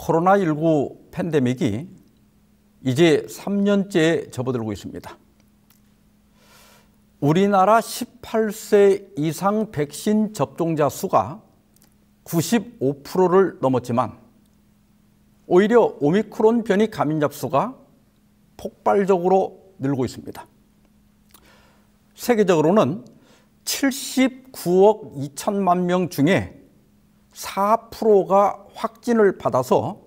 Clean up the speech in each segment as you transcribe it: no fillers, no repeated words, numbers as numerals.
코로나19 팬데믹이 이제 3년째에 접어들고 있습니다. 우리나라 18세 이상 백신 접종자 수가 95%를 넘었지만 오히려 오미크론 변이 감염자 수가 폭발적으로 늘고 있습니다. 세계적으로는 79억 2천만 명 중에 4%가 확진을 받아서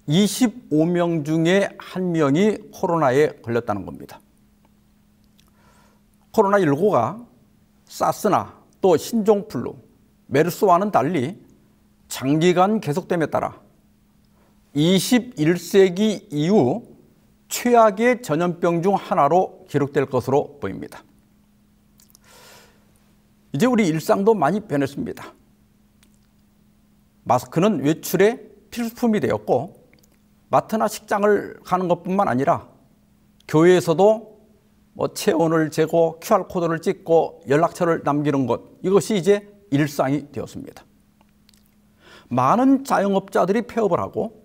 25명 중에 1명이 코로나에 걸렸다는 겁니다. 코로나19가 사스나 또 신종플루, 메르스와는 달리 장기간 계속됨에 따라 21세기 이후 최악의 전염병 중 하나로 기록될 것으로 보입니다. 이제 우리 일상도 많이 변했습니다. 마스크는 외출의 필수품이 되었고 마트나 식장을 가는 것뿐만 아니라 교회에서도 체온을 재고 QR코드를 찍고 연락처를 남기는 것, 이것이 이제 일상이 되었습니다. 많은 자영업자들이 폐업을 하고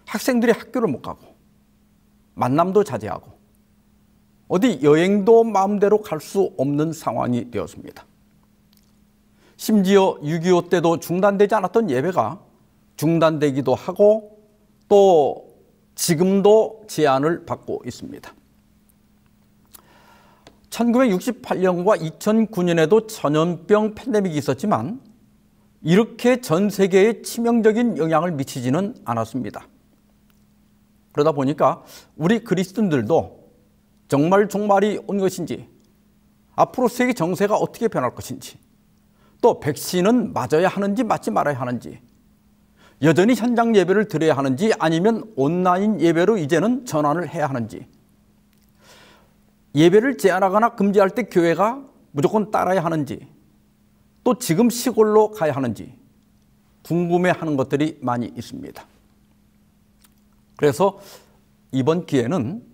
학생들이 학교를 못 가고 만남도 자제하고 어디 여행도 마음대로 갈 수 없는 상황이 되었습니다. 심지어 6.25 때도 중단되지 않았던 예배가 중단되기도 하고 또 지금도 제한을 받고 있습니다. 1968년과 2009년에도 전염병 팬데믹이 있었지만 이렇게 전 세계에 치명적인 영향을 미치지는 않았습니다. 그러다 보니까 우리 그리스도인들도 정말 종말이 온 것인지, 앞으로 세계 정세가 어떻게 변할 것인지, 또 백신은 맞아야 하는지 맞지 말아야 하는지, 여전히 현장 예배를 드려야 하는지 아니면 온라인 예배로 이제는 전환을 해야 하는지, 예배를 제한하거나 금지할 때 교회가 무조건 따라야 하는지, 또 지금 시골로 가야 하는지 궁금해하는 것들이 많이 있습니다. 그래서 이번 기회는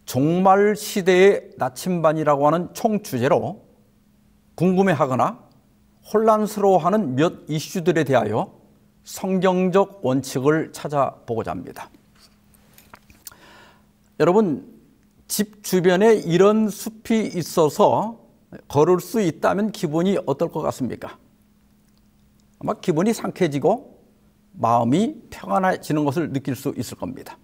종말 시대의 나침반이라고 하는 총주제로 궁금해하거나 혼란스러워하는 몇 이슈들에 대하여 성경적 원칙을 찾아보고자 합니다. 여러분, 집 주변에 이런 숲이 있어서 걸을 수 있다면 기분이 어떨 것 같습니까? 아마 기분이 상쾌해지고 마음이 평안해지는 것을 느낄 수 있을 겁니다.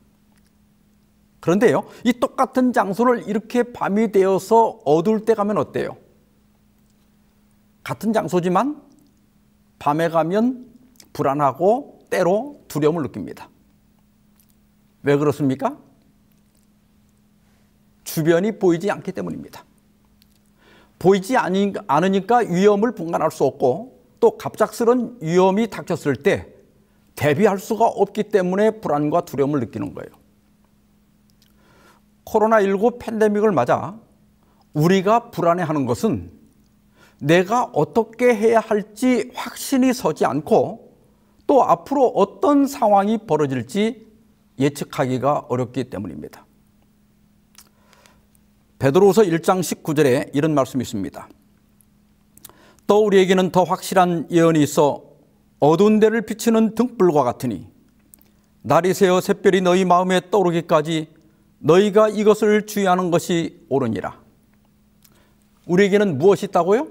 그런데요, 이 똑같은 장소를 이렇게 밤이 되어서 어두울 때 가면 어때요? 같은 장소지만 밤에 가면 불안하고 때로 두려움을 느낍니다. 왜 그렇습니까? 주변이 보이지 않기 때문입니다. 보이지 않으니까 위험을 분간할 수 없고 또 갑작스런 위험이 닥쳤을 때 대비할 수가 없기 때문에 불안과 두려움을 느끼는 거예요. 코로나19 팬데믹을 맞아 우리가 불안해하는 것은 내가 어떻게 해야 할지 확신이 서지 않고 또 앞으로 어떤 상황이 벌어질지 예측하기가 어렵기 때문입니다. 베드로후서 1장 19절에 이런 말씀이 있습니다. 또 우리에게는 더 확실한 예언이 있어 어두운 데를 비추는 등불과 같으니 날이 새어 샛별이 너희 마음에 떠오르기까지 너희가 이것을 주의하는 것이 옳으니라. 우리에게는 무엇이 있다고요?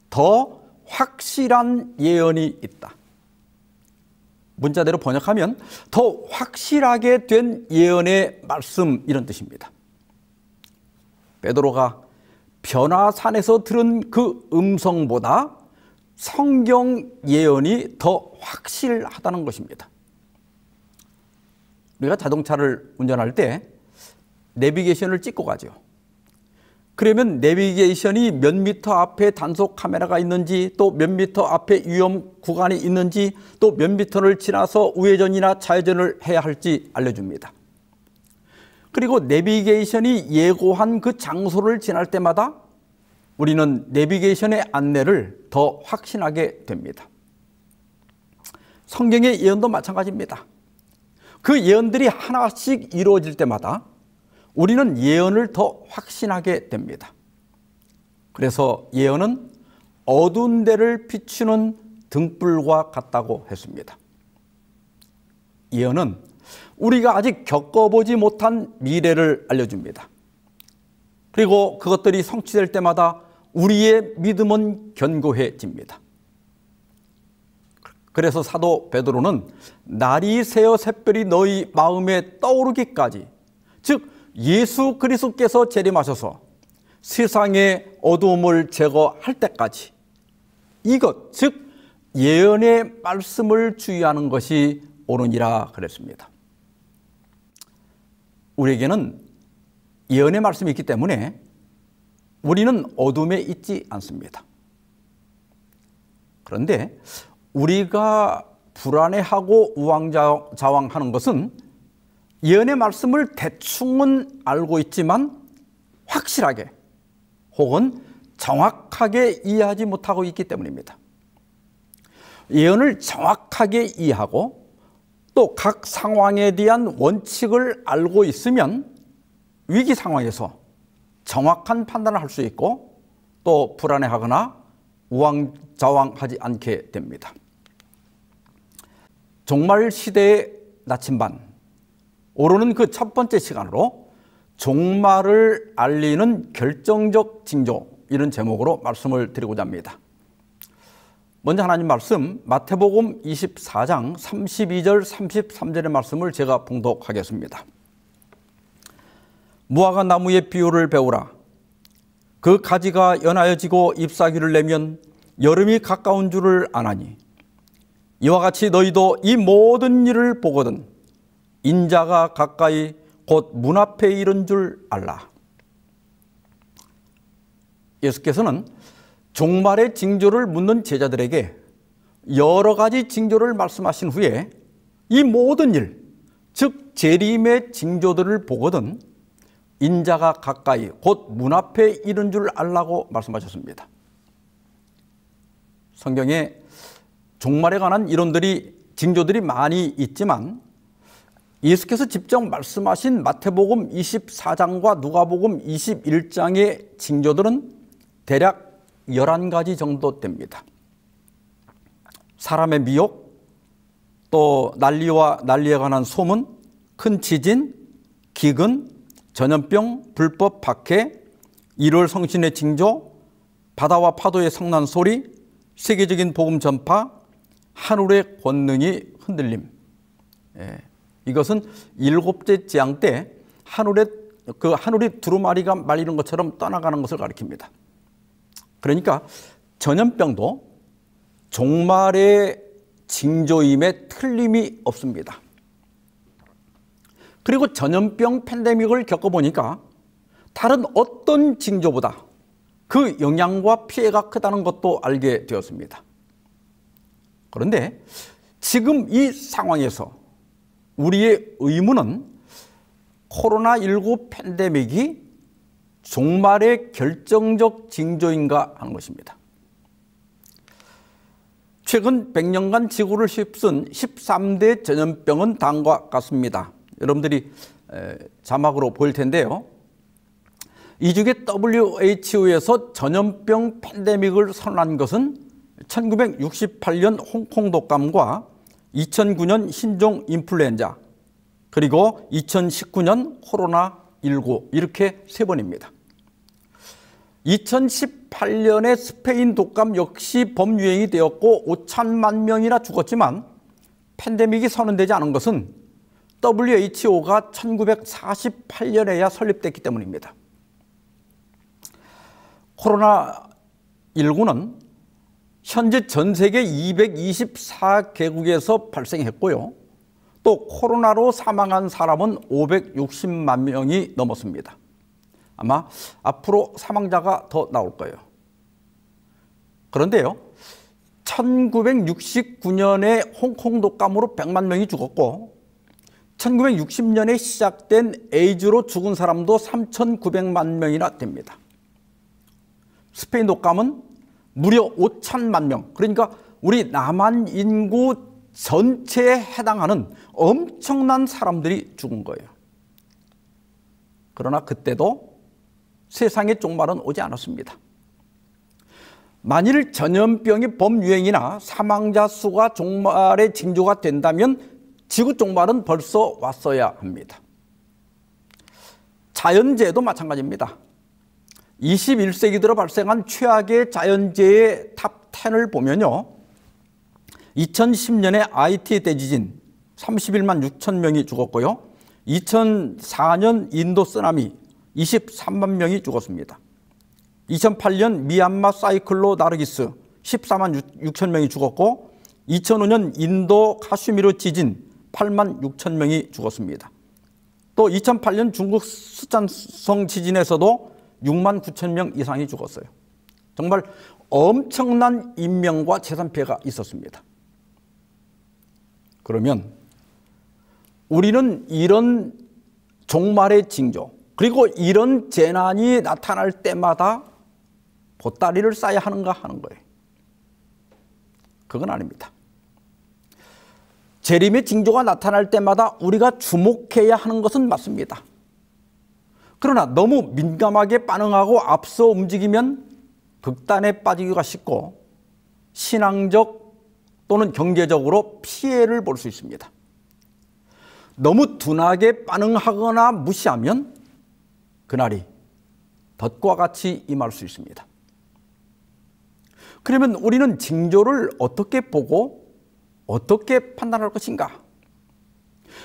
더 확실한 예언이 있다. 문자대로 번역하면 더 확실하게 된 예언의 말씀, 이런 뜻입니다. 베드로가 변화산에서 들은 그 음성보다 성경 예언이 더 확실하다는 것입니다. 우리가 자동차를 운전할 때 내비게이션을 찍고 가죠. 그러면 내비게이션이 몇 미터 앞에 단속 카메라가 있는지, 또 몇 미터 앞에 위험 구간이 있는지, 또 몇 미터를 지나서 우회전이나 좌회전을 해야 할지 알려줍니다. 그리고 내비게이션이 예고한 그 장소를 지날 때마다 우리는 내비게이션의 안내를 더 확신하게 됩니다. 성경의 예언도 마찬가지입니다. 그 예언들이 하나씩 이루어질 때마다 우리는 예언을 더 확신하게 됩니다. 그래서 예언은 어두운 데를 비추는 등불과 같다고 했습니다. 예언은 우리가 아직 겪어보지 못한 미래를 알려줍니다. 그리고 그것들이 성취될 때마다 우리의 믿음은 견고해집니다. 그래서 사도 베드로는 날이 새어 샛별이 너희 마음에 떠오르기까지, 즉 예수 그리스도께서 재림하셔서 세상의 어두움을 제거할 때까지 이것, 즉 예언의 말씀을 주의하는 것이 옳으니라 그랬습니다. 우리에게는 예언의 말씀이 있기 때문에 우리는 어둠에 있지 않습니다. 그런데 우리가 불안해하고 우왕좌왕하는 것은 예언의 말씀을 대충은 알고 있지만 확실하게 혹은 정확하게 이해하지 못하고 있기 때문입니다. 예언을 정확하게 이해하고 또 각 상황에 대한 원칙을 알고 있으면 위기 상황에서 정확한 판단을 할 수 있고 또 불안해하거나 우왕좌왕하지 않게 됩니다. 종말 시대의 나침반, 오르는 그 첫 번째 시간으로 종말을 알리는 결정적 징조, 이런 제목으로 말씀을 드리고자 합니다. 먼저 하나님 말씀 마태복음 24장 32절 33절의 말씀을 제가 봉독하겠습니다. 무화과 나무의 비유를 배우라. 그 가지가 연하여지고 잎사귀를 내면 여름이 가까운 줄을 아나니 이와 같이 너희도 이 모든 일을 보거든 인자가 가까이 곧 문 앞에 이른 줄 알라. 예수께서는 종말의 징조를 묻는 제자들에게 여러 가지 징조를 말씀하신 후에 이 모든 일, 즉 재림의 징조들을 보거든 인자가 가까이 곧 문 앞에 이른 줄 알라고 말씀하셨습니다. 성경에 종말에 관한 이론들이, 징조들이 많이 있지만 예수께서 직접 말씀하신 마태복음 24장과 누가복음 21장의 징조들은 대략 11가지 정도 됩니다. 사람의 미혹, 또 난리와 난리에 관한 소문, 큰 지진, 기근, 전염병, 불법 박해, 1월 성신의 징조, 바다와 파도의 성난 소리, 세계적인 복음 전파, 하늘의 권능이 흔들림. 이것은 7째 재앙 때 하늘이 두루마리가 말리는 것처럼 떠나가는 것을 가리킵니다. 그러니까 전염병도 종말의 징조임에 틀림이 없습니다. 그리고 전염병 팬데믹을 겪어보니까 다른 어떤 징조보다 그 영향과 피해가 크다는 것도 알게 되었습니다. 그런데 지금 이 상황에서 우리의 의문은 코로나19 팬데믹이 종말의 결정적 징조인가 하는 것입니다. 최근 100년간 지구를 휩쓴 13대 전염병은 다음과 같습니다. 여러분들이 자막으로 보일 텐데요. 이 중에 WHO에서 전염병 팬데믹을 선언한 것은 1968년 홍콩 독감과 2009년 신종 인플루엔자, 그리고 2019년 코로나19, 이렇게 3번입니다. 2018년에 스페인 독감 역시 범유행이 되었고 5천만 명이나 죽었지만 팬데믹이 선언되지 않은 것은 WHO가 1948년에야 설립됐기 때문입니다. 코로나19는 현재 전 세계 224개국에서 발생했고요. 또 코로나로 사망한 사람은 560만 명이 넘었습니다. 아마 앞으로 사망자가 더 나올 거예요. 그런데요, 1969년에 홍콩 독감으로 100만 명이 죽었고 1960년에 시작된 에이즈로 죽은 사람도 3,900만 명이나 됩니다. 스페인 독감은 무려 5천만 명, 그러니까 우리 남한 인구 전체에 해당하는 엄청난 사람들이 죽은 거예요. 그러나 그때도 세상의 종말은 오지 않았습니다. 만일 전염병이 범유행이나 사망자 수가 종말의 징조가 된다면 지구 종말은 벌써 왔어야 합니다. 자연재해도 마찬가지입니다. 21세기 들어 발생한 최악의 자연재해 탑 10을 보면요. 2010년에 IT 대지진 31만 6천 명이 죽었고요. 2004년 인도 쓰나미 23만 명이 죽었습니다. 2008년 미얀마 사이클로 나르기스 14만 6천 명이 죽었고 2005년 인도 카슈미르 지진 8만 6천 명이 죽었습니다. 또 2008년 중국 스촨성 지진에서도 6만 9천 명 이상이 죽었어요. 정말 엄청난 인명과 재산 피해가 있었습니다. 그러면 우리는 이런 종말의 징조 그리고 이런 재난이 나타날 때마다 보따리를 싸야 하는가 하는 거예요. 그건 아닙니다. 재림의 징조가 나타날 때마다 우리가 주목해야 하는 것은 맞습니다. 그러나 너무 민감하게 반응하고 앞서 움직이면 극단에 빠지기가 쉽고 신앙적 또는 경제적으로 피해를 볼 수 있습니다. 너무 둔하게 반응하거나 무시하면 그날이 덫과 같이 임할 수 있습니다. 그러면 우리는 징조를 어떻게 보고 어떻게 판단할 것인가?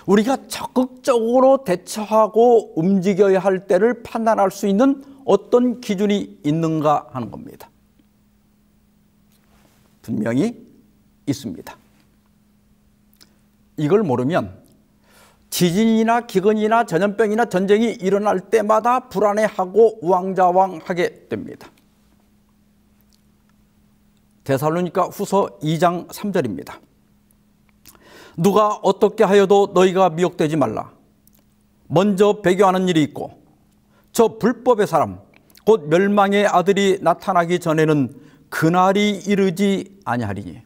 우리가 적극적으로 대처하고 움직여야 할 때를 판단할 수 있는 어떤 기준이 있는가 하는 겁니다. 분명히 있습니다. 이걸 모르면 지진이나 기근이나 전염병이나 전쟁이 일어날 때마다 불안해하고 우왕좌왕하게 됩니다. 데살로니가 후서 2장 3절입니다. 누가 어떻게 하여도 너희가 미혹되지 말라. 먼저 배교하는 일이 있고 저 불법의 사람 곧 멸망의 아들이 나타나기 전에는 그날이 이르지 아니하리니.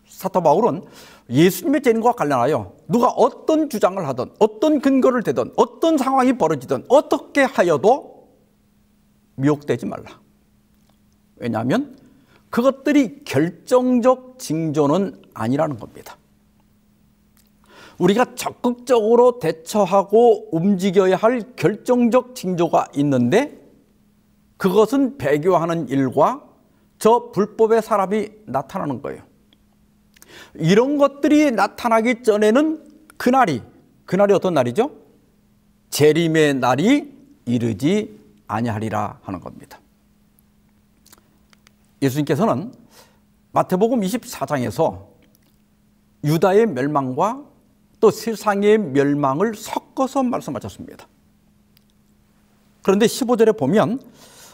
사도 바울은 예수님의 재림과 관련하여 누가 어떤 주장을 하든 어떤 근거를 대든 어떤 상황이 벌어지든 어떻게 하여도 미혹되지 말라. 왜냐하면 그것들이 결정적 징조는 아니라는 겁니다. 우리가 적극적으로 대처하고 움직여야 할 결정적 징조가 있는데 그것은 배교하는 일과 저 불법의 사람이 나타나는 거예요. 이런 것들이 나타나기 전에는 그날이 어떤 날이죠? 재림의 날이 이르지 아니하리라 하는 겁니다. 예수님께서는 마태복음 24장에서 유다의 멸망과 또 세상의 멸망을 섞어서 말씀하셨습니다. 그런데 15절에 보면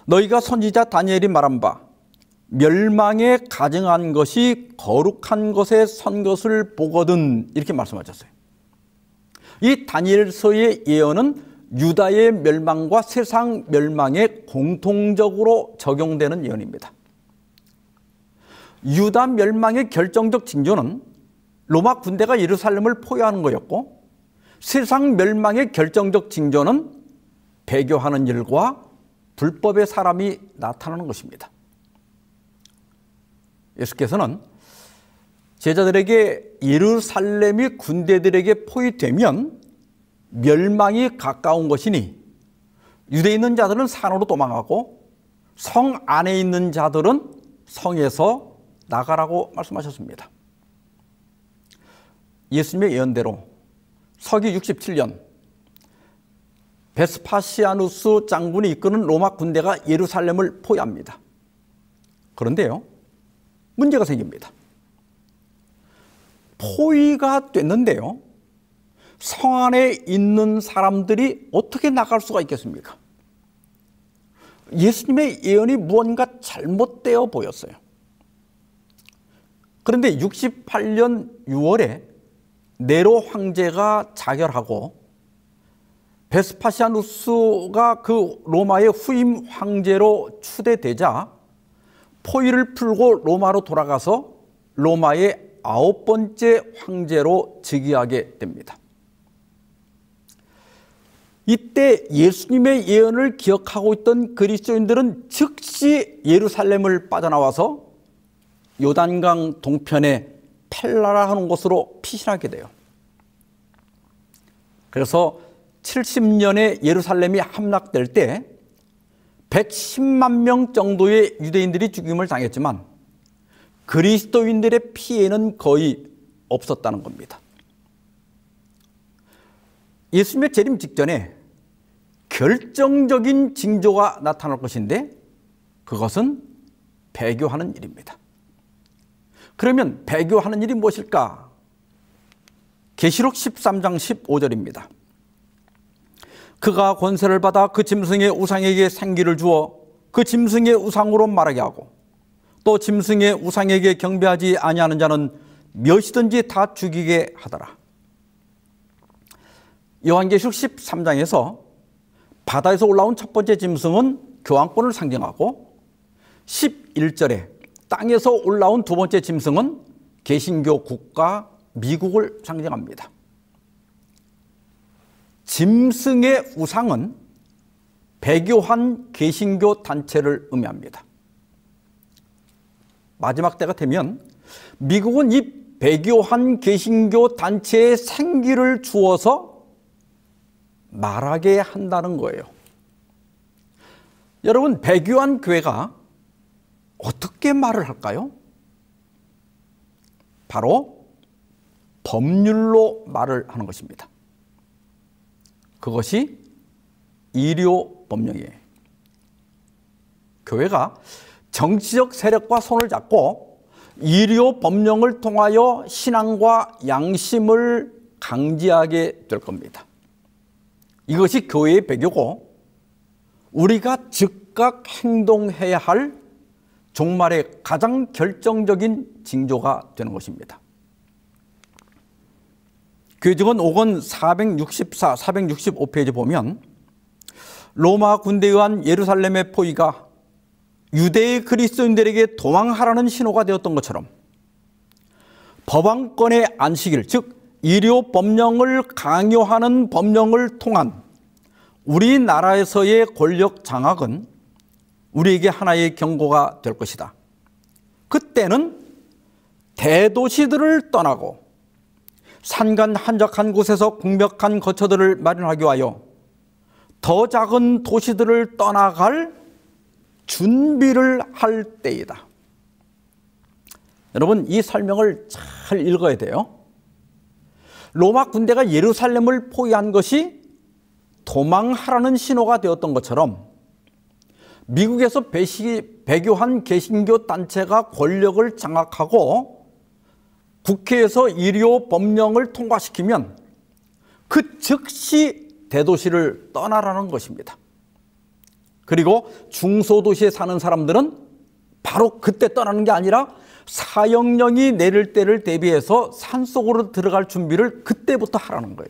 너희가 선지자 다니엘이 말한 바 멸망에 가증한 것이 거룩한 것에 선 것을 보거든 이렇게 말씀하셨어요. 이 다니엘서의 예언은 유다의 멸망과 세상 멸망에 공통적으로 적용되는 예언입니다. 유다 멸망의 결정적 징조는 로마 군대가 예루살렘을 포위하는 거였고 세상 멸망의 결정적 징조는 배교하는 일과 불법의 사람이 나타나는 것입니다. 예수께서는 제자들에게 예루살렘이 군대들에게 포위되면 멸망이 가까운 것이니 유대에 있는 자들은 산으로 도망하고 성 안에 있는 자들은 성에서 나가라고 말씀하셨습니다. 예수님의 예언대로 서기 67년 베스파시아누스 장군이 이끄는 로마 군대가 예루살렘을 포위합니다. 그런데요, 문제가 생깁니다. 포위가 됐는데요, 성 안에 있는 사람들이 어떻게 나갈 수가 있겠습니까? 예수님의 예언이 무언가 잘못되어 보였어요. 그런데 68년 6월에 네로 황제가 자결하고 베스파시아누스가 그 로마의 후임 황제로 추대되자 포위를 풀고 로마로 돌아가서 로마의 9번째 황제로 즉위하게 됩니다. 이때 예수님의 예언을 기억하고 있던 그리스도인들은 즉시 예루살렘을 빠져나와서 요단강 동편에 펠라라 하는 곳으로 피신하게 돼요. 그래서 70년에 예루살렘이 함락될 때 110만 명 정도의 유대인들이 죽임을 당했지만 그리스도인들의 피해는 거의 없었다는 겁니다. 예수님의 재림 직전에 결정적인 징조가 나타날 것인데 그것은 배교하는 일입니다. 그러면 배교하는 일이 무엇일까? 계시록 13장 15절입니다. 그가 권세를 받아 그 짐승의 우상에게 생기를 주어 그 짐승의 우상으로 말하게 하고 또 짐승의 우상에게 경배하지 아니하는 자는 몇이든지 다 죽이게 하더라. 요한계시록 13장에서 바다에서 올라온 첫 번째 짐승은 교황권을 상징하고 11절에 땅에서 올라온 두 번째 짐승은 개신교 국가 미국을 상징합니다. 짐승의 우상은 배교한 개신교 단체를 의미합니다. 마지막 때가 되면 미국은 이 배교한 개신교 단체에 생기를 주어서 말하게 한다는 거예요. 여러분, 배교한 교회가 어떻게 말을 할까요? 바로 법률로 말을 하는 것입니다. 그것이 이료 법령이에요. 교회가 정치적 세력과 손을 잡고 이료 법령을 통하여 신앙과 양심을 강지하게 될 겁니다. 이것이 교회의 배교고 우리가 즉각 행동해야 할 종말의 가장 결정적인 징조가 되는 것입니다. 교회증언 5권 464, 465페이지 보면 로마 군대에 의한 예루살렘의 포위가 유대의 그리스도인들에게 도망하라는 신호가 되었던 것처럼 법왕권의 안식일, 즉 이료 법령을 강요하는 법령을 통한 우리나라에서의 권력 장악은 우리에게 하나의 경고가 될 것이다. 그때는 대도시들을 떠나고 산간 한적한 곳에서 궁벽한 거처들을 마련하기 위하여 더 작은 도시들을 떠나갈 준비를 할 때이다. 여러분, 이 설명을 잘 읽어야 돼요. 로마 군대가 예루살렘을 포위한 것이 도망하라는 신호가 되었던 것처럼 미국에서 배교한 개신교 단체가 권력을 장악하고 국회에서 이료 법령을 통과시키면 그 즉시 대도시를 떠나라는 것입니다. 그리고 중소도시에 사는 사람들은 바로 그때 떠나는 게 아니라 사형령이 내릴 때를 대비해서 산속으로 들어갈 준비를 그때부터 하라는 거예요.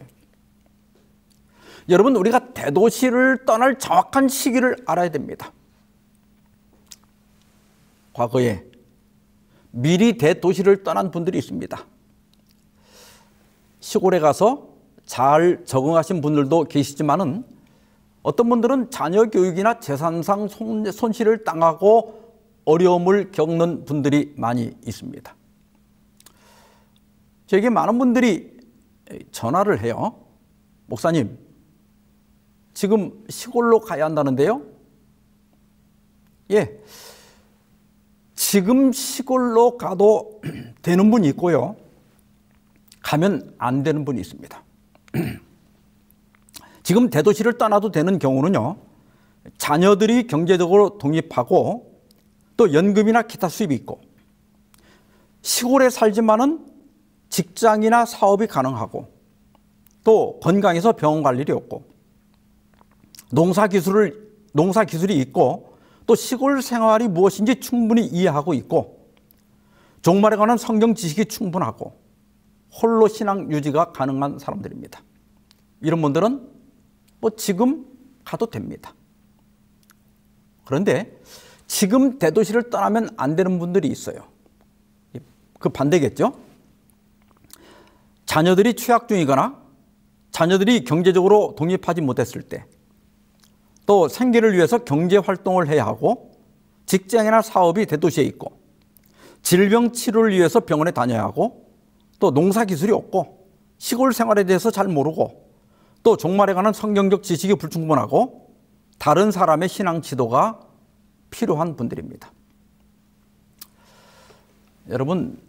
여러분, 우리가 대도시를 떠날 정확한 시기를 알아야 됩니다. 과거에 미리 대도시를 떠난 분들이 있습니다. 시골에 가서 잘 적응하신 분들도 계시지만은 어떤 분들은 자녀 교육이나 재산상 손실을 당하고 어려움을 겪는 분들이 많이 있습니다. 저에게 많은 분들이 전화를 해요. 목사님, 지금 시골로 가야 한다는데요? 예, 지금 시골로 가도 되는 분이 있고요. 가면 안 되는 분이 있습니다. 지금 대도시를 떠나도 되는 경우는요, 자녀들이 경제적으로 독립하고 또 연금이나 기타 수입이 있고 시골에 살지만은 직장이나 사업이 가능하고 또 건강해서 병원 갈 일이 없고 농사 기술이 있고 또 시골 생활이 무엇인지 충분히 이해하고 있고 종말에 관한 성경 지식이 충분하고 홀로 신앙 유지가 가능한 사람들입니다. 이런 분들은 뭐 지금 가도 됩니다. 그런데 지금 대도시를 떠나면 안 되는 분들이 있어요. 그 반대겠죠? 자녀들이 취학 중이거나 자녀들이 경제적으로 독립하지 못했을 때, 또 생계를 위해서 경제 활동을 해야 하고 직장이나 사업이 대도시에 있고 질병 치료를 위해서 병원에 다녀야 하고 또 농사 기술이 없고 시골 생활에 대해서 잘 모르고 또 종말에 관한 성경적 지식이 불충분하고 다른 사람의 신앙 지도가 필요한 분들입니다. 여러분,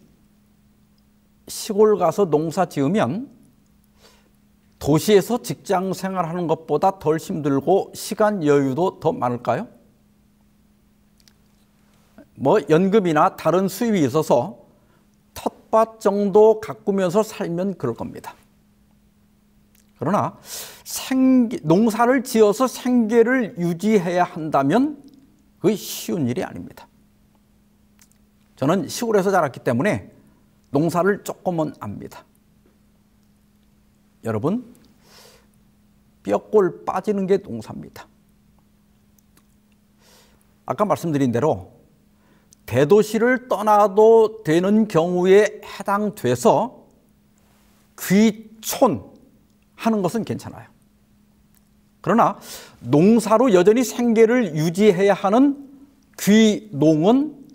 시골 가서 농사 지으면 도시에서 직장 생활하는 것보다 덜 힘들고 시간 여유도 더 많을까요? 뭐 연금이나 다른 수입이 있어서 텃밭 정도 가꾸면서 살면 그럴 겁니다. 그러나 농사를 지어서 생계를 유지해야 한다면 그게 쉬운 일이 아닙니다. 저는 시골에서 자랐기 때문에 농사를 조금은 압니다. 여러분, 뼈골 빠지는 게 농사입니다. 아까 말씀드린 대로 대도시를 떠나도 되는 경우에 해당돼서 귀촌 하는 것은 괜찮아요. 그러나 농사로 여전히 생계를 유지해야 하는 귀농은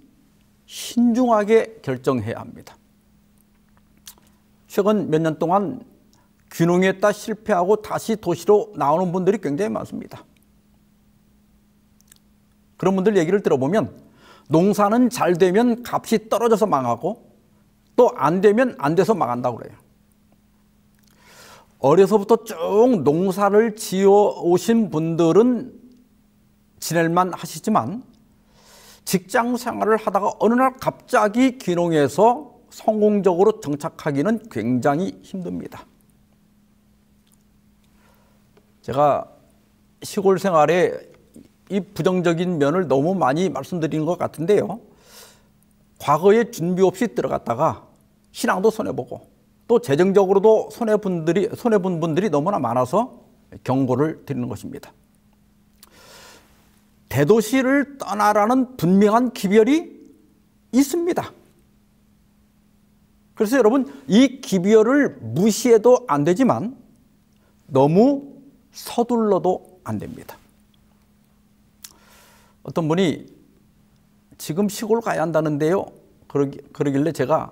신중하게 결정해야 합니다. 최근 몇 년 동안 귀농했다 실패하고 다시 도시로 나오는 분들이 굉장히 많습니다. 그런 분들 얘기를 들어보면 농사는 잘 되면 값이 떨어져서 망하고 또 안 되면 안 돼서 망한다고 그래요. 어려서부터 쭉 농사를 지어 오신 분들은 지낼만 하시지만 직장 생활을 하다가 어느 날 갑자기 귀농해서 성공적으로 정착하기는 굉장히 힘듭니다. 제가 시골 생활에 이 부정적인 면을 너무 많이 말씀드린 것 같은데요. 과거에 준비 없이 들어갔다가 신앙도 손해보고 또 재정적으로도 손해본 분들이 너무나 많아서 경고를 드리는 것입니다. 대도시를 떠나라는 분명한 기별이 있습니다. 그래서 여러분, 이 기별을 무시해도 안 되지만 너무 서둘러도 안 됩니다. 어떤 분이 지금 시골 가야 한다는데요. 그러길래 제가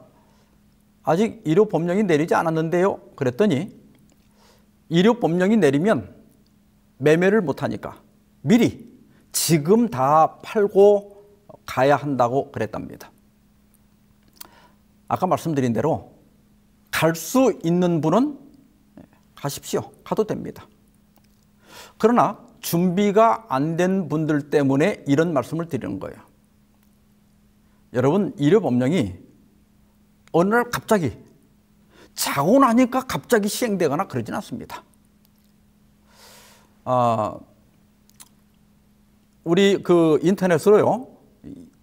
아직 일요법령이 내리지 않았는데요. 그랬더니 일요법령이 내리면 매매를 못하니까 미리 지금 다 팔고 가야 한다고 그랬답니다. 아까 말씀드린 대로 갈 수 있는 분은 가십시오. 가도 됩니다. 그러나 준비가 안 된 분들 때문에 이런 말씀을 드리는 거예요. 여러분, 일요법령이 어느 날 갑자기 자고 나니까 갑자기 시행되거나 그러진 않습니다. 우리 그 인터넷으로요,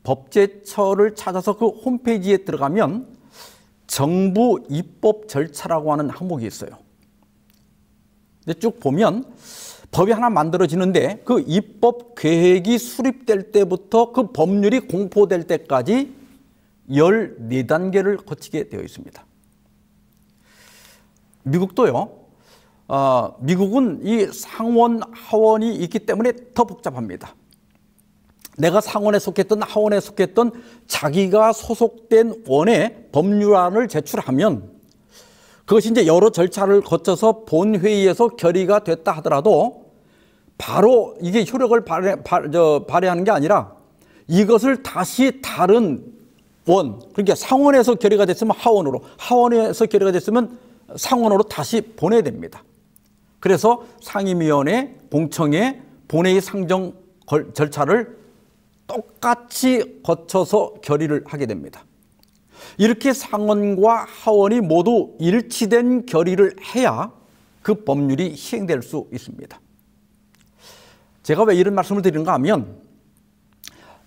법제처를 찾아서 그 홈페이지에 들어가면 정부 입법 절차라고 하는 항목이 있어요. 근데 쭉 보면 법이 하나 만들어지는데 그 입법 계획이 수립될 때부터 그 법률이 공포될 때까지 14단계를 거치게 되어 있습니다. 미국도요. 미국은 이 상원, 하원이 있기 때문에 더 복잡합니다. 내가 상원에 속했던 하원에 속했던 자기가 소속된 원에 법률안을 제출하면 그것이 이제 여러 절차를 거쳐서 본회의에서 결의가 됐다 하더라도 바로 이게 효력을 발휘하는 게 아니라 이것을 다시 다른 원, 그러니까 상원에서 결의가 됐으면 하원으로, 하원에서 결의가 됐으면 상원으로 다시 보내야 됩니다. 그래서 상임위원회, 공청회, 본회의 상정 절차를 똑같이 거쳐서 결의를 하게 됩니다. 이렇게 상원과 하원이 모두 일치된 결의를 해야 그 법률이 시행될 수 있습니다. 제가 왜 이런 말씀을 드리는가 하면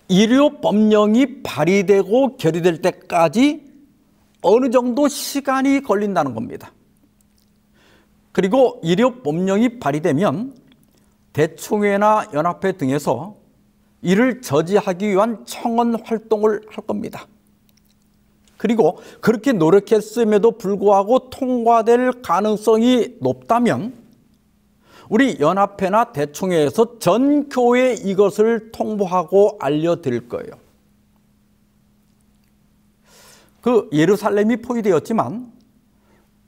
일요법령이 발의되고 결의될 때까지 어느 정도 시간이 걸린다는 겁니다. 그리고 일요법령이 발의되면 대총회나 연합회 등에서 이를 저지하기 위한 청원 활동을 할 겁니다. 그리고 그렇게 노력했음에도 불구하고 통과될 가능성이 높다면 우리 연합회나 대총회에서 전 교회에 이것을 통보하고 알려드릴 거예요. 그 예루살렘이 포위되었지만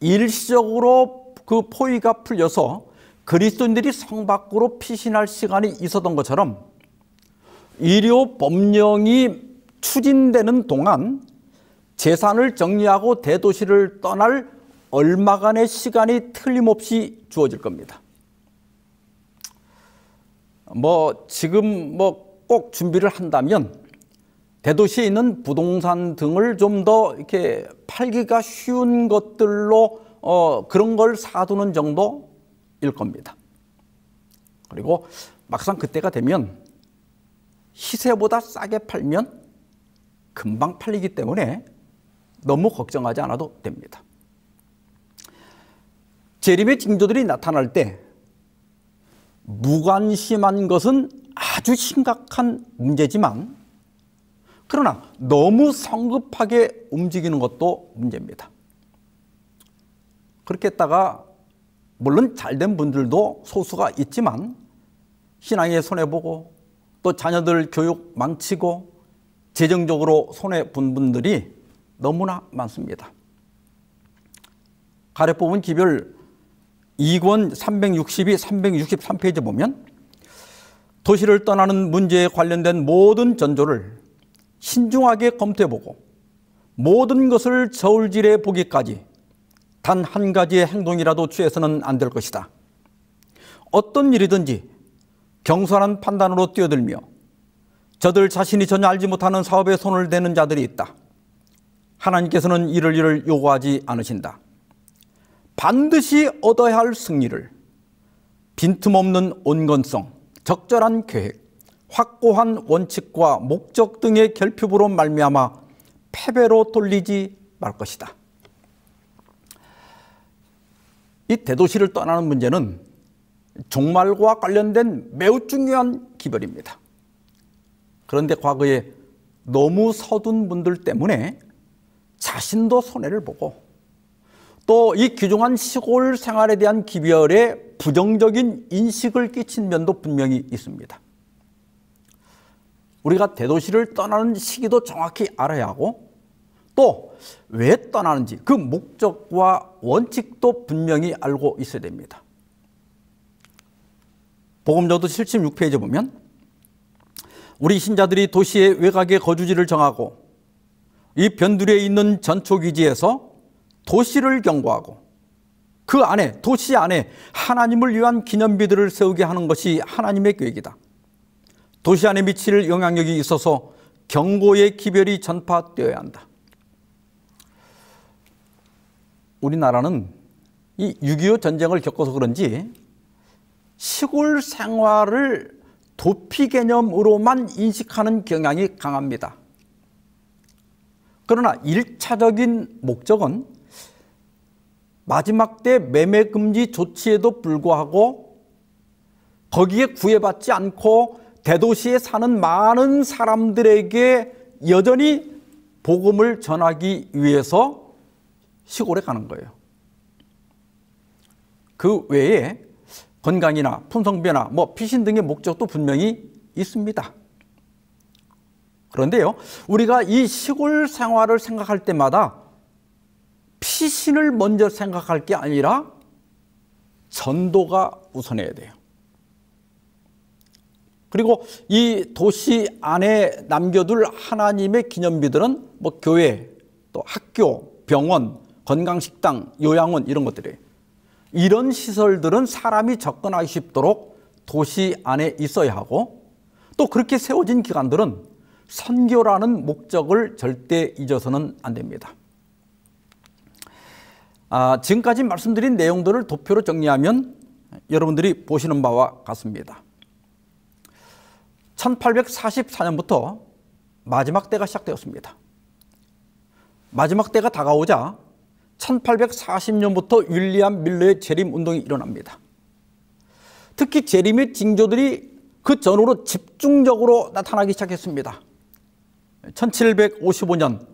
일시적으로 그 포위가 풀려서 그리스도인들이 성 밖으로 피신할 시간이 있었던 것처럼 일요 법령이 추진되는 동안 재산을 정리하고 대도시를 떠날 얼마간의 시간이 틀림없이 주어질 겁니다. 지금 꼭 준비를 한다면 대도시에 있는 부동산 등을 좀 더 이렇게 팔기가 쉬운 것들로 그런 걸 사두는 정도일 겁니다. 그리고 막상 그때가 되면 시세보다 싸게 팔면 금방 팔리기 때문에 너무 걱정하지 않아도 됩니다. 재림의 징조들이 나타날 때 무관심한 것은 아주 심각한 문제지만 그러나 너무 성급하게 움직이는 것도 문제입니다. 그렇게 했다가 물론 잘된 분들도 소수가 있지만 신앙에 손해보고 또 자녀들 교육 망치고 재정적으로 손해본 분들이 너무나 많습니다. 가래 뽑은 기별 2권 362, 363페이지 보면 도시를 떠나는 문제에 관련된 모든 전조를 신중하게 검토해보고 모든 것을 저울질해 보기까지 단 한 가지의 행동이라도 취해서는 안 될 것이다. 어떤 일이든지 경솔한 판단으로 뛰어들며 저들 자신이 전혀 알지 못하는 사업에 손을 대는 자들이 있다. 하나님께서는 이를 요구하지 않으신다. 반드시 얻어야 할 승리를 빈틈없는 온건성, 적절한 계획, 확고한 원칙과 목적 등의 결핍으로 말미암아 패배로 돌리지 말 것이다. 이 대도시를 떠나는 문제는 종말과 관련된 매우 중요한 기별입니다. 그런데 과거에 너무 서둔 분들 때문에 자신도 손해를 보고 또 이 귀중한 시골 생활에 대한 기별에 부정적인 인식을 끼친 면도 분명히 있습니다. 우리가 대도시를 떠나는 시기도 정확히 알아야 하고 또 왜 떠나는지 그 목적과 원칙도 분명히 알고 있어야 됩니다. 복음저도 76페이지 보면 우리 신자들이 도시의 외곽의 거주지를 정하고 이 변두리에 있는 전초기지에서 도시를 경고하고 그 안에 도시 안에 하나님을 위한 기념비들을 세우게 하는 것이 하나님의 계획이다. 도시 안에 미칠 영향력이 있어서 경고의 기별이 전파되어야 한다. 우리나라는 이 6.25 전쟁을 겪어서 그런지 시골 생활을 도피 개념으로만 인식하는 경향이 강합니다. 그러나 1차적인 목적은 마지막 때 매매 금지 조치에도 불구하고 거기에 구애받지 않고 대도시에 사는 많은 사람들에게 여전히 복음을 전하기 위해서 시골에 가는 거예요. 그 외에 건강이나 품성변화, 피신 등의 목적도 분명히 있습니다. 그런데요, 우리가 이 시골 생활을 생각할 때마다 피신을 먼저 생각할 게 아니라 전도가 우선해야 돼요. 그리고 이 도시 안에 남겨둘 하나님의 기념비들은 교회, 또 학교, 병원, 건강식당, 요양원 이런 것들이에요. 이런 시설들은 사람이 접근하기 쉽도록 도시 안에 있어야 하고 또 그렇게 세워진 기관들은 선교라는 목적을 절대 잊어서는 안 됩니다. 지금까지 말씀드린 내용들을 도표로 정리하면 여러분들이 보시는 바와 같습니다. 1844년부터 마지막 때가 시작되었습니다. 마지막 때가 다가오자 1840년부터 윌리엄 밀러의 재림운동이 일어납니다. 특히 재림의 징조들이 그 전후로 집중적으로 나타나기 시작했습니다. 1755년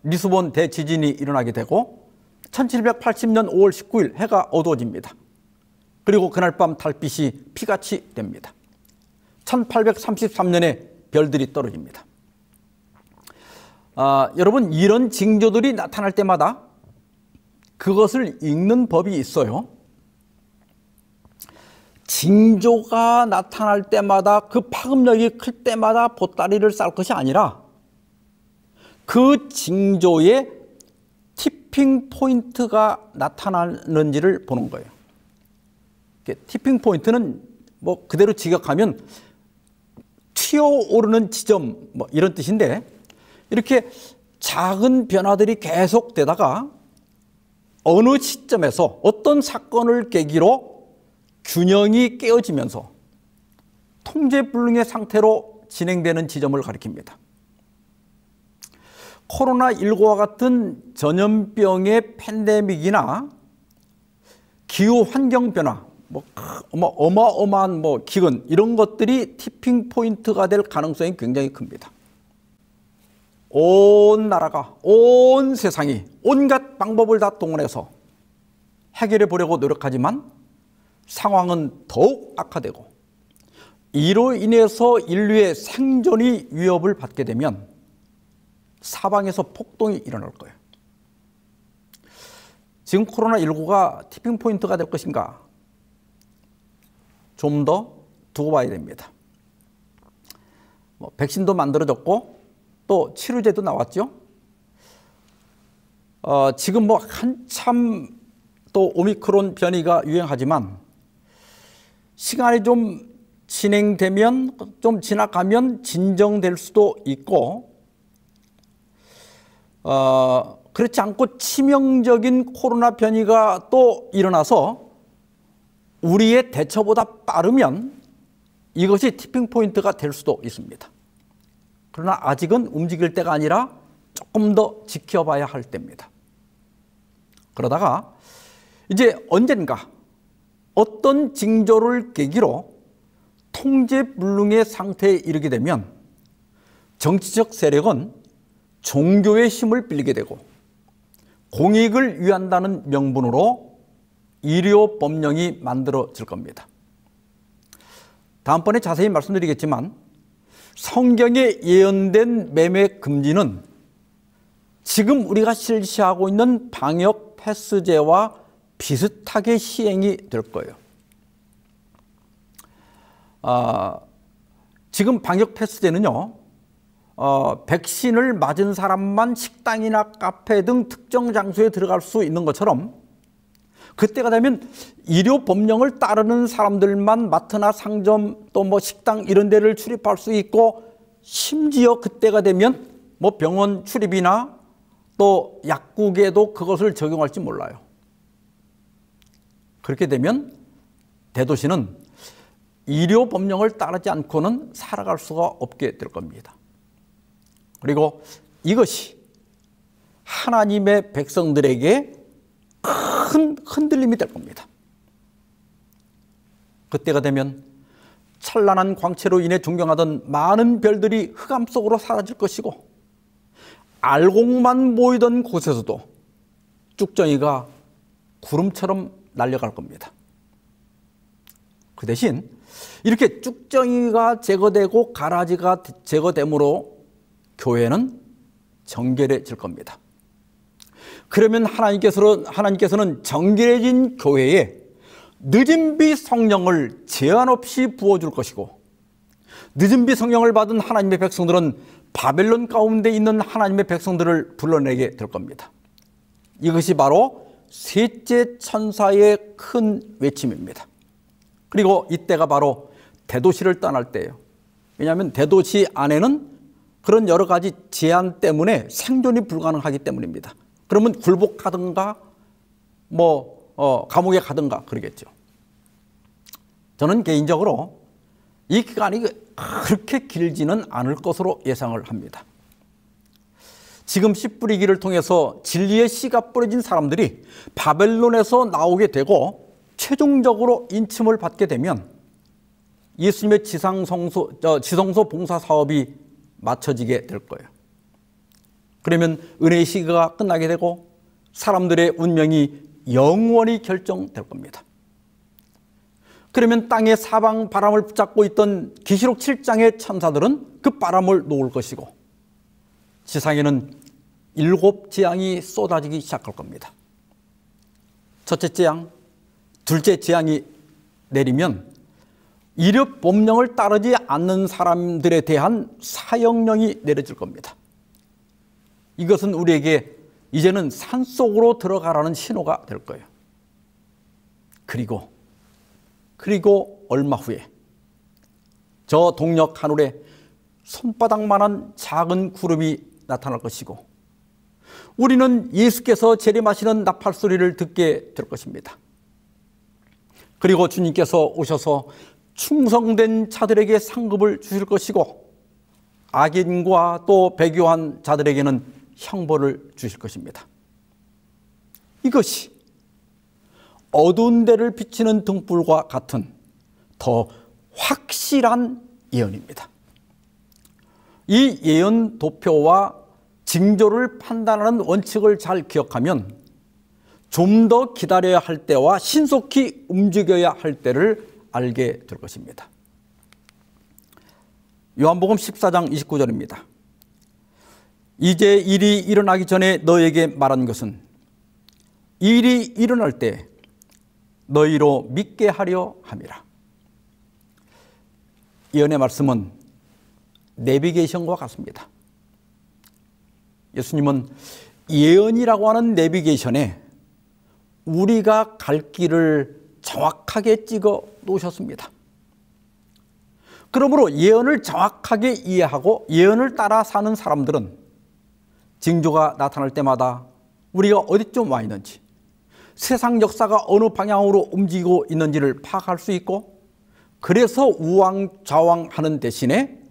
리스본 대지진이 일어나게 되고 1780년 5월 19일 해가 어두워집니다. 그리고 그날 밤 달빛이 피같이 됩니다. 1833년에 별들이 떨어집니다. 여러분, 이런 징조들이 나타날 때마다 그것을 읽는 법이 있어요. 징조가 나타날 때마다 그 파급력이 클 때마다 보따리를 쌀 것이 아니라 그 징조에 티핑 포인트가 나타나는지를 보는 거예요. 티핑 포인트는 뭐 그대로 직역하면 튀어오르는 지점 뭐 이런 뜻인데, 이렇게 작은 변화들이 계속되다가 어느 시점에서 어떤 사건을 계기로 균형이 깨어지면서 통제불능의 상태로 진행되는 지점을 가리킵니다. 코로나19와 같은 전염병의 팬데믹이나 기후 환경 변화, 어마어마한 기근, 이런 것들이 티핑 포인트가 될 가능성이 굉장히 큽니다. 온 나라가, 온 세상이 온갖 방법을 다 동원해서 해결해 보려고 노력하지만 상황은 더욱 악화되고, 이로 인해서 인류의 생존이 위협을 받게 되면 사방에서 폭동이 일어날 거예요. 지금 코로나19가 티핑 포인트가 될 것인가? 좀 더 두고 봐야 됩니다. 백신도 만들어졌고 또 치료제도 나왔죠. 지금 한참 또 오미크론 변이가 유행하지만 시간이 좀 진행되면, 좀 지나가면 진정될 수도 있고, 그렇지 않고 치명적인 코로나 변이가 또 일어나서 우리의 대처보다 빠르면 이것이 티핑 포인트가 될 수도 있습니다. 그러나 아직은 움직일 때가 아니라 조금 더 지켜봐야 할 때입니다. 그러다가 이제 언젠가 어떤 징조를 계기로 통제불능의 상태에 이르게 되면 정치적 세력은 종교의 힘을 빌리게 되고 공익을 위한다는 명분으로 의료 법령이 만들어질 겁니다. 다음번에 자세히 말씀드리겠지만 성경에 예언된 매매 금지는 지금 우리가 실시하고 있는 방역 패스제와 비슷하게 시행이 될 거예요. 지금 방역 패스제는요, 백신을 맞은 사람만 식당이나 카페 등 특정 장소에 들어갈 수 있는 것처럼, 그때가 되면 의료 법령을 따르는 사람들만 마트나 상점 또 식당 이런 데를 출입할 수 있고, 심지어 그때가 되면 병원 출입이나 또 약국에도 그것을 적용할지 몰라요. 그렇게 되면 대도시는 의료 법령을 따르지 않고는 살아갈 수가 없게 될 겁니다. 그리고 이것이 하나님의 백성들에게 큰 흔들림이 될 겁니다. 그때가 되면 찬란한 광채로 인해 존경하던 많은 별들이 흑암 속으로 사라질 것이고, 알곡만 모이던 곳에서도 쭉정이가 구름처럼 날려갈 겁니다. 그 대신 이렇게 쭉정이가 제거되고 가라지가 제거됨으로 교회는 정결해질 겁니다. 그러면 하나님께서는 정결해진 교회에 늦은 비 성령을 제한 없이 부어줄 것이고, 늦은 비 성령을 받은 하나님의 백성들은 바벨론 가운데 있는 하나님의 백성들을 불러내게 될 겁니다. 이것이 바로 셋째 천사의 큰 외침입니다. 그리고 이때가 바로 대도시를 떠날 때예요. 왜냐하면 대도시 안에는 그런 여러 가지 제한 때문에 생존이 불가능하기 때문입니다. 그러면 굴복하든가 감옥에 가든가 그러겠죠. 저는 개인적으로 이 기간이 그렇게 길지는 않을 것으로 예상을 합니다. 지금 씨 뿌리기를 통해서 진리의 씨가 뿌려진 사람들이 바벨론에서 나오게 되고 최종적으로 인침을 받게 되면 예수님의 지성소 봉사 사업이 맞춰지게 될 거예요. 그러면 은혜의 시기가 끝나게 되고 사람들의 운명이 영원히 결정될 겁니다. 그러면 땅의 사방 바람을 붙잡고 있던 계시록 7장의 천사들은 그 바람을 놓을 것이고, 지상에는 7 재앙이 쏟아지기 시작할 겁니다. 첫째 재앙, 둘째 재앙이 내리면 이력 법령을 따르지 않는 사람들에 대한 사형령이 내려질 겁니다. 이것은 우리에게 이제는 산속으로 들어가라는 신호가 될 거예요. 그리고 얼마 후에 저 동력 하늘에 손바닥만한 작은 구름이 나타날 것이고 우리는 예수께서 재림하시는 나팔 소리를 듣게 될 것입니다. 그리고 주님께서 오셔서 충성된 자들에게 상급을 주실 것이고 악인과 또 배교한 자들에게는 형벌을 주실 것입니다. 이것이 어두운 데를 비치는 등불과 같은 더 확실한 예언입니다. 이 예언 도표와 징조를 판단하는 원칙을 잘 기억하면 좀 더 기다려야 할 때와 신속히 움직여야 할 때를 알게 될 것입니다. 요한복음 14장 29절입니다. 이제 일이 일어나기 전에 너에게 말한 것은 일이 일어날 때 너희로 믿게 하려 함이라. 예언의 말씀은 내비게이션과 같습니다. 예수님은 예언이라고 하는 내비게이션에 우리가 갈 길을 정확하게 찍어 놓으셨습니다. 그러므로 예언을 정확하게 이해하고 예언을 따라 사는 사람들은 징조가 나타날 때마다 우리가 어디쯤 와 있는지, 세상 역사가 어느 방향으로 움직이고 있는지를 파악할 수 있고, 그래서 우왕좌왕하는 대신에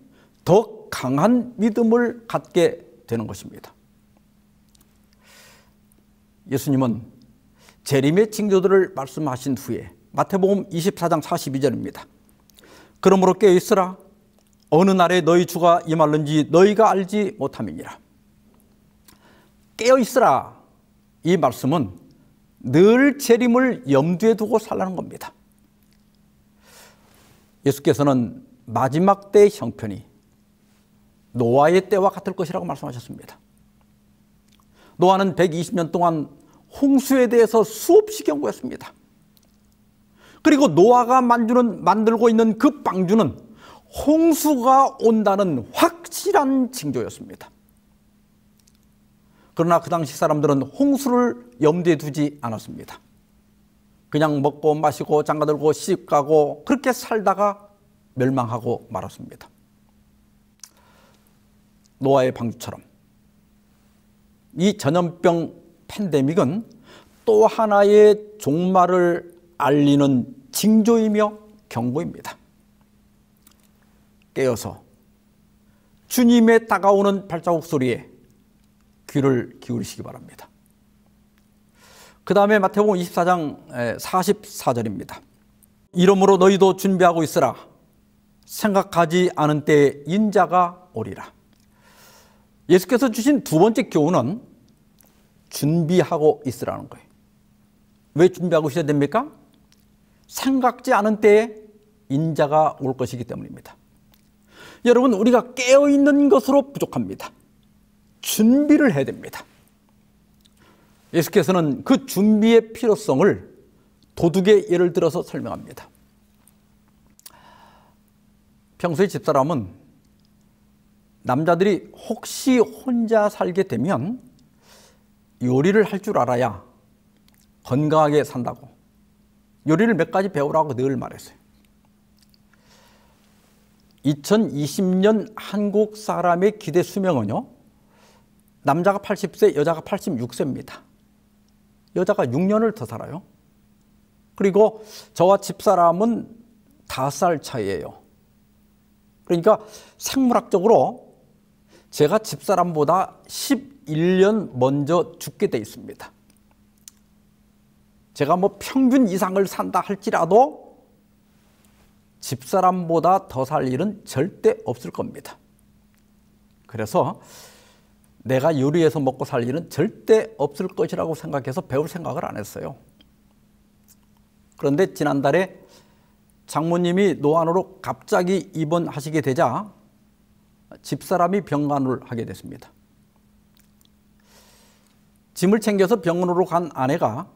더 강한 믿음을 갖게 되는 것입니다. 예수님은 재림의 징조들을 말씀하신 후에 마태복음 24장 42절입니다. 그러므로 깨어있으라. 어느 날에 너희 주가 임할는지 너희가 알지 못함이니라. 깨어있으라. 이 말씀은 늘 재림을 염두에 두고 살라는 겁니다. 예수께서는 마지막 때의 형편이 노아의 때와 같을 것이라고 말씀하셨습니다. 노아는 120년 동안 홍수에 대해서 수없이 경고했습니다. 그리고 노아가 만들고 있는 그 방주는 홍수가 온다는 확실한 징조였습니다. 그러나 그 당시 사람들은 홍수를 염두에 두지 않았습니다. 그냥 먹고 마시고 장가들고 시집가고 그렇게 살다가 멸망하고 말았습니다. 노아의 방주처럼 이 전염병 팬데믹은 또 하나의 종말을 알리는 징조이며 경고입니다. 깨어서 주님의 다가오는 발자국 소리에 귀를 기울이시기 바랍니다. 그 다음에 마태복음 24장 44절입니다. 이러므로 너희도 준비하고 있으라. 생각하지 않은 때에 인자가 오리라. 예수께서 주신 두 번째 교훈은 준비하고 있으라는 거예요. 왜 준비하고 있어야 됩니까? 생각지 않은 때에 인자가 올 것이기 때문입니다. 여러분, 우리가 깨어있는 것으로 부족합니다. 준비를 해야 됩니다. 예수께서는 그 준비의 필요성을 도둑의 예를 들어서 설명합니다. 평소에 집사람은 남자들이 혹시 혼자 살게 되면 요리를 할 줄 알아야 건강하게 산다고, 요리를 몇 가지 배우라고 늘 말했어요. 2020년 한국 사람의 기대 수명은요, 남자가 80세, 여자가 86세입니다. 여자가 6년을 더 살아요. 그리고 저와 집사람은 5살 차이예요. 그러니까 생물학적으로 제가 집사람보다 11년 먼저 죽게 돼 있습니다. 제가 뭐 평균 이상을 산다 할지라도 집사람보다 더 살 일은 절대 없을 겁니다. 그래서 내가 요리해서 먹고 살 일은 절대 없을 것이라고 생각해서 배울 생각을 안 했어요. 그런데 지난달에 장모님이 노안으로 갑자기 입원하시게 되자 집사람이 병간호를 하게 됐습니다. 짐을 챙겨서 병원으로 간 아내가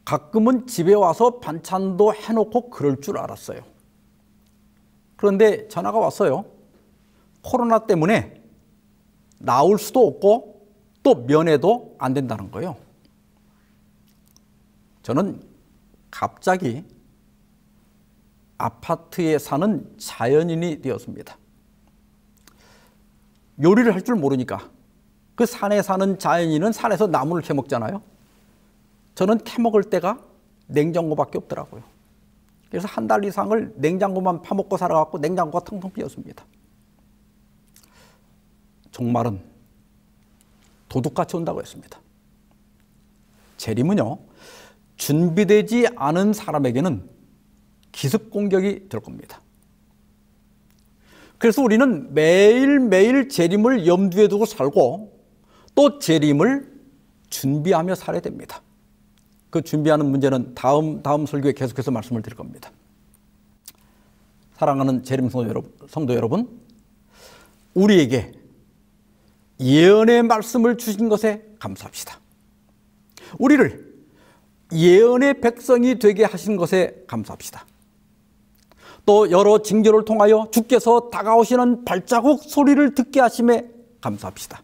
가끔은 집에 와서 반찬도 해놓고 그럴 줄 알았어요. 그런데 전화가 왔어요. 코로나 때문에 나올 수도 없고 또 면회도 안 된다는 거예요. 저는 갑자기 아파트에 사는 자연인이 되었습니다. 요리를 할 줄 모르니까 그 산에 사는 자연인은 산에서 나무를 캐먹잖아요. 저는 캐먹을 때가 냉장고밖에 없더라고요. 그래서 한 달 이상을 냉장고만 파먹고 살아갖고 냉장고가 텅텅 비었습니다. 종말은 도둑같이 온다고 했습니다. 재림은요, 준비되지 않은 사람에게는 기습 공격이 될 겁니다. 그래서 우리는 매일매일 재림을 염두에 두고 살고 또 재림을 준비하며 살아야 됩니다. 그 준비하는 문제는 다음 설교에 계속해서 말씀을 드릴 겁니다. 사랑하는 재림 성도 여러분, 우리에게 예언의 말씀을 주신 것에 감사합시다. 우리를 예언의 백성이 되게 하신 것에 감사합시다. 또 여러 징조를 통하여 주께서 다가오시는 발자국 소리를 듣게 하심에 감사합시다.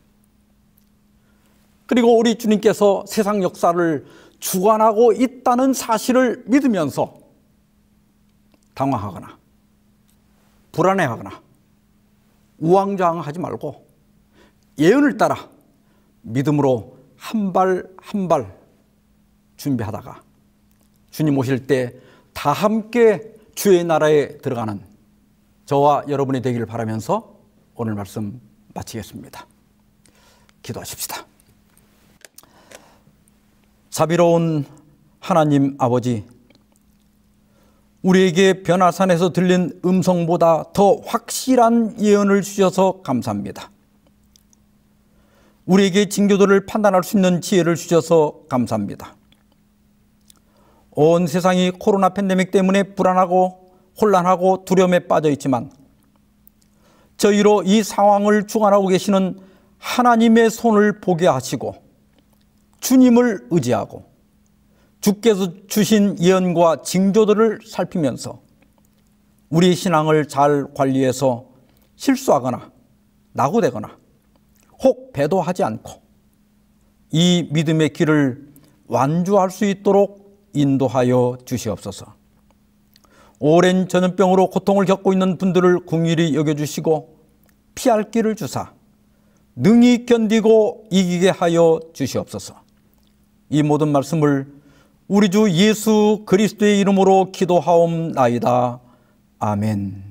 그리고 우리 주님께서 세상 역사를 주관하고 있다는 사실을 믿으면서 당황하거나 불안해하거나 우왕좌왕하지 말고 예언을 따라 믿음으로 한 발 한 발 준비하다가 주님 오실 때 다 함께 주의 나라에 들어가는 저와 여러분이 되기를 바라면서 오늘 말씀 마치겠습니다. 기도하십시다. 자비로운 하나님 아버지, 우리에게 변화산에서 들린 음성보다 더 확실한 예언을 주셔서 감사합니다. 우리에게 징조들을 판단할 수 있는 지혜를 주셔서 감사합니다. 온 세상이 코로나 팬데믹 때문에 불안하고 혼란하고 두려움에 빠져 있지만 저희로 이 상황을 주관하고 계시는 하나님의 손을 보게 하시고 주님을 의지하고 주께서 주신 예언과 징조들을 살피면서 우리의 신앙을 잘 관리해서 실수하거나 낙오되거나 혹 배도하지 않고 이 믿음의 길을 완주할 수 있도록 인도하여 주시옵소서. 오랜 전염병으로 고통을 겪고 있는 분들을 긍휼히 여겨주시고 피할 길을 주사 능히 견디고 이기게 하여 주시옵소서. 이 모든 말씀을 우리 주 예수 그리스도의 이름으로 기도하옵나이다. 아멘.